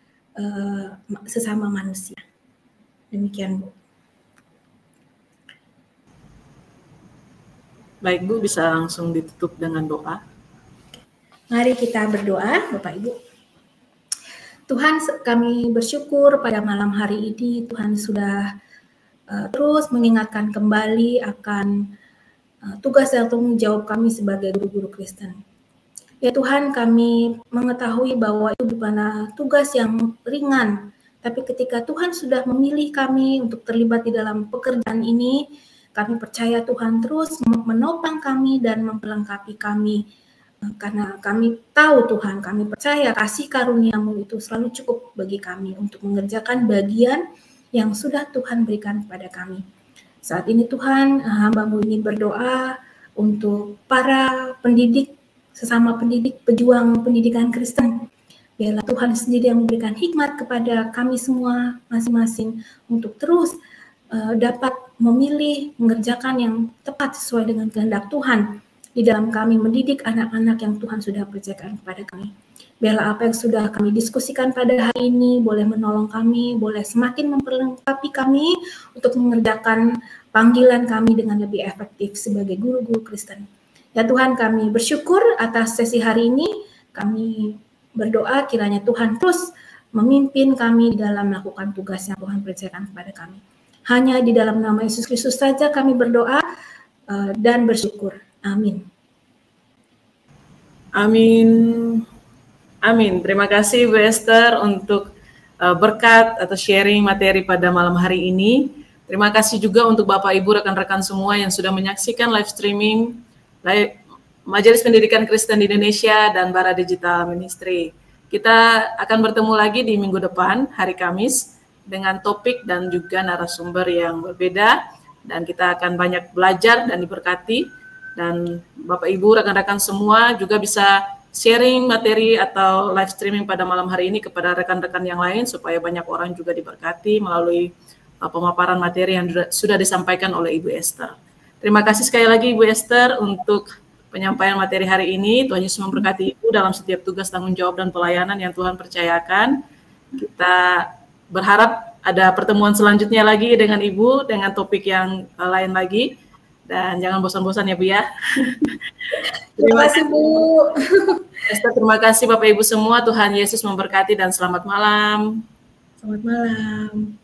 sesama manusia. Demikian, Bu. Baik, Bu, bisa langsung ditutup dengan doa. Mari kita berdoa, Bapak Ibu. Tuhan, kami bersyukur pada malam hari ini Tuhan sudah terus mengingatkan kembali akan tugas dan tanggung jawab kami sebagai guru-guru Kristen. Ya Tuhan, kami mengetahui bahwa itu bukanlah tugas yang ringan, tapi ketika Tuhan sudah memilih kami untuk terlibat di dalam pekerjaan ini, kami percaya Tuhan terus menopang kami dan memperlengkapi kami. Karena kami tahu Tuhan, kami percaya kasih karunia-Mu itu selalu cukup bagi kami untuk mengerjakan bagian yang sudah Tuhan berikan kepada kami. Saat ini Tuhan, hamba-Mu ini berdoa untuk para pendidik, sesama pendidik, pejuang pendidikan Kristen. Biarlah Tuhan sendiri yang memberikan hikmat kepada kami semua masing-masing untuk terus dapat memilih, mengerjakan yang tepat sesuai dengan kehendak Tuhan di dalam kami mendidik anak-anak yang Tuhan sudah percayakan kepada kami. Biarlah apa yang sudah kami diskusikan pada hari ini boleh menolong kami, boleh semakin memperlengkapi kami untuk mengerjakan panggilan kami dengan lebih efektif sebagai guru-guru Kristen. Ya Tuhan, kami bersyukur atas sesi hari ini. Kami berdoa kiranya Tuhan terus memimpin kami dalam melakukan tugas yang Tuhan percayakan kepada kami. Hanya di dalam nama Yesus Kristus saja kami berdoa dan bersyukur. Amin. Amin. Amin. Terima kasih Bu Esther untuk berkat atau sharing materi pada malam hari ini. Terima kasih juga untuk Bapak Ibu rekan-rekan semua yang sudah menyaksikan live streaming Majelis Pendidikan Kristen di Indonesia dan Bara Digital Ministry. Kita akan bertemu lagi di minggu depan, hari Kamis, dengan topik dan juga narasumber yang berbeda, dan kita akan banyak belajar dan diberkati. Dan Bapak Ibu, rekan-rekan semua juga bisa sharing materi atau live streaming pada malam hari ini kepada rekan-rekan yang lain supaya banyak orang juga diberkati melalui pemaparan materi yang sudah disampaikan oleh Ibu Esther. Terima kasih sekali lagi Ibu Esther untuk penyampaian materi hari ini. Tuhan Yesus memberkati Ibu dalam setiap tugas tanggung jawab dan pelayanan yang Tuhan percayakan. Kita berharap ada pertemuan selanjutnya lagi dengan Ibu dengan topik yang lain lagi. Dan jangan bosan-bosan ya Bu ya. Terima kasih Bu. Esther, terima kasih Bapak Ibu semua. Tuhan Yesus memberkati dan selamat malam. Selamat malam.